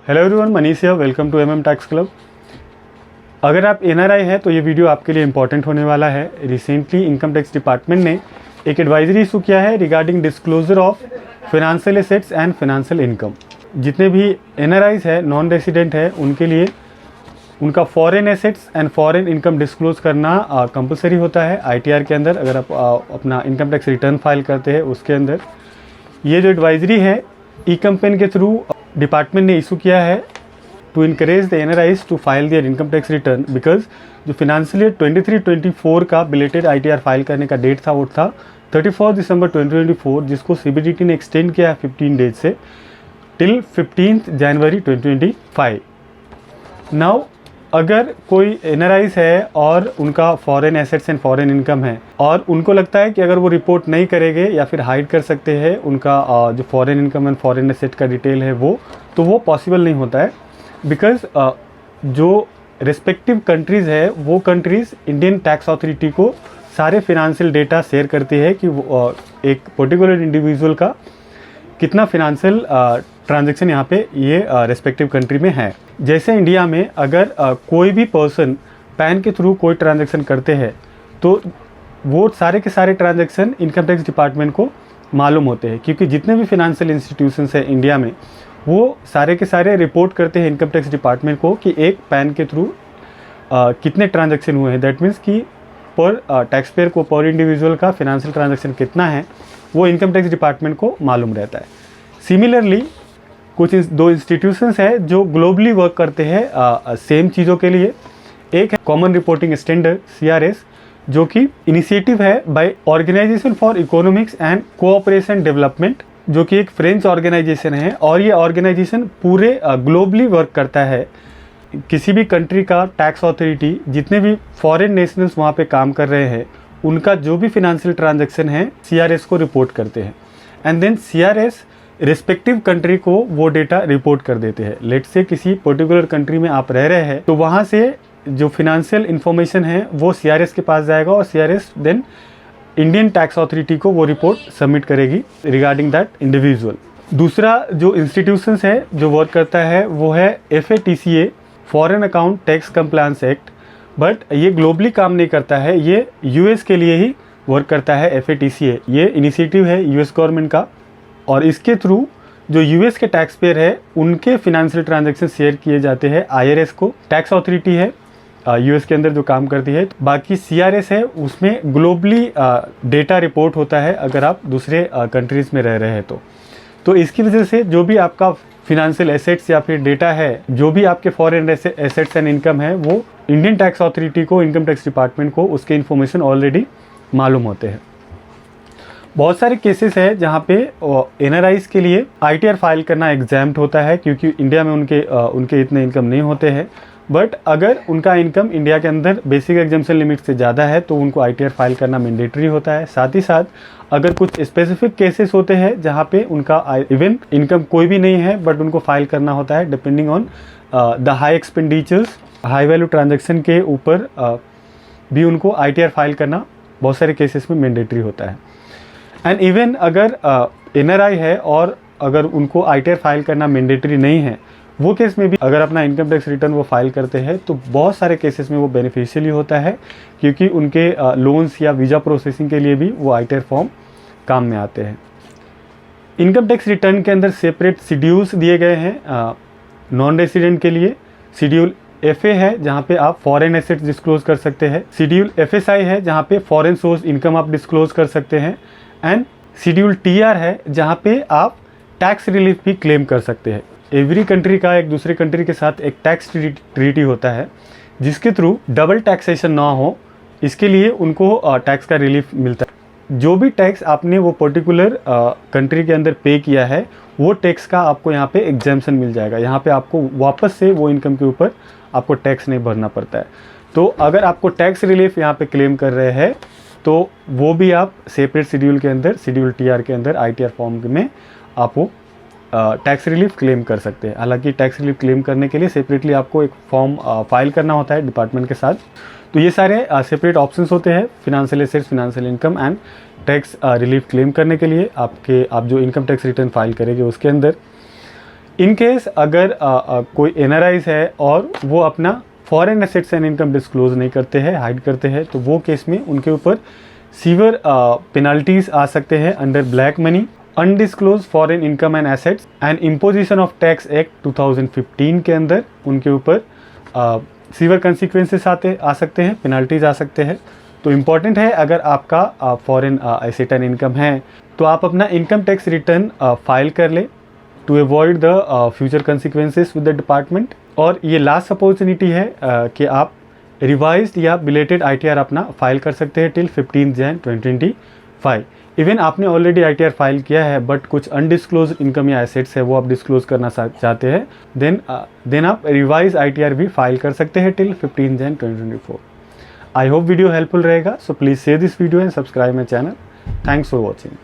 Hello everyone, Manish here, welcome to MM tax club. अगर आप NRI हैं तो ये वीडियो आपके लिए इंपॉर्टेंट होने वाला है। रिसेंटली इनकम टैक्स डिपार्टमेंट ने एक एडवाइजरी इशू किया है regarding disclosure of financial assets and financial income. जितने भी एनआरआईज है, नॉन रेसिडेंट है, उनके लिए उनका foreign assets and foreign income disclose करना कंपलसरी होता है आईटीआर के अंदर। अगर आप अपना इनकम टैक्स रिटर्न फाइल करते हैं उसके अंदर ये जो एडवाइजरी है ई कंपेन के थ्रू डिपार्टमेंट ने इशू किया है to encourage the NRIs to file their income tax return, because जो फिनेंशियल ईयर 23-24 का बिलेटेड आईटीआर फाइल करने का डेट था वो था 31 दिसंबर 2024, जिसको सीबीडीटी ने एक्सटेंड किया है 15 डेज से टिल 15 जनवरी 2025। नाउ अगर कोई एनआरआईज है और उनका foreign assets and foreign income है और उनको लगता है कि अगर वो रिपोर्ट नहीं करेंगे या फिर हाइड कर सकते हैं उनका जो foreign income and foreign asset का डिटेल है वो पॉसिबल नहीं होता है, बिकॉज जो रिस्पेक्टिव कंट्रीज़ है वो कंट्रीज़ इंडियन टैक्स अथॉरिटी को सारे फिनेंशियल डेटा शेयर करती है कि एक पर्टिकुलर इंडिविजुअल का कितना फिनेंशियल ट्रांजैक्शन यहाँ पे ये रेस्पेक्टिव कंट्री में है। जैसे इंडिया में अगर कोई भी पर्सन पैन के थ्रू कोई ट्रांजैक्शन करते हैं तो वो सारे के सारे ट्रांजैक्शन इनकम टैक्स डिपार्टमेंट को मालूम होते हैं, क्योंकि जितने भी फाइनेंशियल इंस्टीट्यूशंस हैं इंडिया में वो सारे के सारे रिपोर्ट करते हैं इनकम टैक्स डिपार्टमेंट को कि एक पैन के थ्रू कितने ट्रांजैक्शन हुए हैं। दैट मीन्स कि पर टैक्स पेयर को, पर इंडिविजुअल का फिनेंशियल ट्रांजैक्शन कितना है वो इनकम टैक्स डिपार्टमेंट को मालूम रहता है। सिमिलरली कुछ दो इंस्टीट्यूशंस है जो ग्लोबली वर्क करते हैं सेम चीज़ों के लिए। एक है कॉमन रिपोर्टिंग स्टैंडर्ड CRS, जो कि इनिशिएटिव है by organisation for economics and cooperation development, जो कि एक फ्रेंच ऑर्गेनाइजेशन है और ये ऑर्गेनाइजेशन पूरे ग्लोबली वर्क करता है। किसी भी कंट्री का टैक्स अथॉरिटी जितने भी फॉरेन नेशनल्स वहाँ पे काम कर रहे हैं उनका जो भी फिनेंशियल ट्रांजैक्शन है CRS को रिपोर्ट करते हैं and then CRS respective country को वो डेटा रिपोर्ट कर देते हैं। लेट से किसी पर्टिकुलर कंट्री में आप रह रहे हैं तो वहाँ से जो फिनेंशियल इंफॉर्मेशन है वो CRS के पास जाएगा और CRS then Indian tax authority को वो रिपोर्ट सबमिट करेगी रिगार्डिंग दैट इंडिविजुअल। दूसरा जो इंस्टीट्यूशंस है जो वर्क करता है वो है FATCA, foreign account tax compliance act, but ये ग्लोबली काम नहीं करता है, ये US के लिए ही वर्क करता है। FATCA ये इनिशिएटिव है US गवर्नमेंट का और इसके थ्रू जो US के टैक्स पेयर है उनके फिनेंशियल ट्रांजैक्शन शेयर किए जाते हैं IRS को। टैक्स अथॉरिटी है US के अंदर जो काम करती है। बाकी CRS है उसमें ग्लोबली डेटा रिपोर्ट होता है अगर आप दूसरे कंट्रीज़ में रह रहे हैं तो इसकी वजह से जो भी आपका फिनेंशियल एसेट्स या फिर डेटा है, जो भी आपके फॉरेन एसेट्स एंड इनकम है, वो इंडियन टैक्स अथॉरिटी को, इनकम टैक्स डिपार्टमेंट को उसके इन्फॉर्मेशन ऑलरेडी मालूम होते हैं। बहुत सारे केसेस है जहाँ पे एनआरआईज के लिए आईटीआर फाइल करना एग्जैम्प्ट होता है, क्योंकि इंडिया में उनके इतने इनकम नहीं होते हैं। बट अगर उनका इनकम इंडिया के अंदर बेसिक एग्जम्पशन लिमिट से ज़्यादा है तो उनको आईटीआर फाइल करना मैंडेटरी होता है। साथ ही साथ अगर कुछ स्पेसिफिक केसेस होते हैं जहाँ पे उनका इवन इनकम कोई भी नहीं है बट उनको फाइल करना होता है depending on the high expenditures, high value transaction के ऊपर भी उनको आईटीआर फाइल करना बहुत सारे केसेस में मैंडेटरी होता है। एंड इवन अगर एनआरआई है और अगर उनको आईटीआर फाइल करना मैंडेटरी नहीं है, वो केस में भी अगर अपना इनकम टैक्स रिटर्न वो फाइल करते हैं तो बहुत सारे केसेस में वो बेनिफिशियली होता है, क्योंकि उनके लोन्स या वीज़ा प्रोसेसिंग के लिए भी वो आईटीआर फॉर्म काम में आते हैं। इनकम टैक्स रिटर्न के अंदर सेपरेट शेड्यूल्स दिए गए हैं नॉन रेसिडेंट के लिए। शेड्यूल FA है जहाँ पे आप फॉरेन एसेट्स डिस्क्लोज कर सकते हैं। शेड्यूल FSI है जहाँ पे फॉरेन सोर्स इनकम आप डिस्क्लोज कर सकते हैं एंड शेड्यूल TR है जहाँ पे आप टैक्स रिलीफ भी क्लेम कर सकते हैं। एवरी कंट्री का एक दूसरे कंट्री के साथ एक टैक्स ट्रीटी होता है जिसके थ्रू डबल टैक्सेशन ना हो, इसके लिए उनको टैक्स का रिलीफ मिलता है। जो भी टैक्स आपने वो पर्टिकुलर कंट्री के अंदर पे किया है वो टैक्स का आपको यहाँ पे एग्जेम्पशन मिल जाएगा। यहाँ पे आपको वापस से वो इनकम के ऊपर आपको टैक्स नहीं भरना पड़ता है। तो अगर आपको टैक्स रिलीफ यहाँ पे क्लेम कर रहे हैं तो वो भी आप सेपरेट शेड्यूल के अंदर, शेड्यूल TR के अंदर आईटीआर फॉर्म में आप वो टैक्स रिलीफ क्लेम कर सकते हैं। हालांकि टैक्स रिलीफ क्लेम करने के लिए सेपरेटली आपको एक फॉर्म फाइल करना होता है डिपार्टमेंट के साथ। तो ये सारे सेपरेट ऑप्शंस होते हैं financial assets, financial income and tax relief claim करने के लिए आप जो इनकम टैक्स रिटर्न फाइल करेंगे उसके अंदर। इन केस अगर कोई एनआरआईज है और वो अपना foreign assets and income disclose नहीं करते हैं, हाइड करते हैं, तो वो केस में उनके ऊपर सीवियर पेनल्टीज आ सकते हैं under black money, undisclosed foreign income and assets and imposition of tax act 2015 के अंदर उनके ऊपर सीवियर कंसिक्वेंसेस आ सकते हैं, पेनल्टीज आ सकते हैं। तो इम्पॉर्टेंट है, अगर आपका फॉरेन एसेट एंड इनकम है तो आप अपना इनकम टैक्स रिटर्न फाइल कर ले to avoid the future consequences with the department. और ये लास्ट अपॉर्चुनिटी है कि आप रिवाइज्ड या बिलेटेड ITR अपना फाइल कर सकते हैं टिल 15 जन 2025। इवन आपने ऑलरेडी ITR फाइल किया है बट कुछ अनडिस्क्लोज इनकम या एसेट्स है वो आप डिस्क्लोज करना चाहते हैं, देन आप रिवाइज ITR भी फाइल कर सकते हैं टिल 15 जन 2024। आई होप वीडियो हेल्पफुल रहेगा, so please share this video and subscribe my channel. Thanks for watching.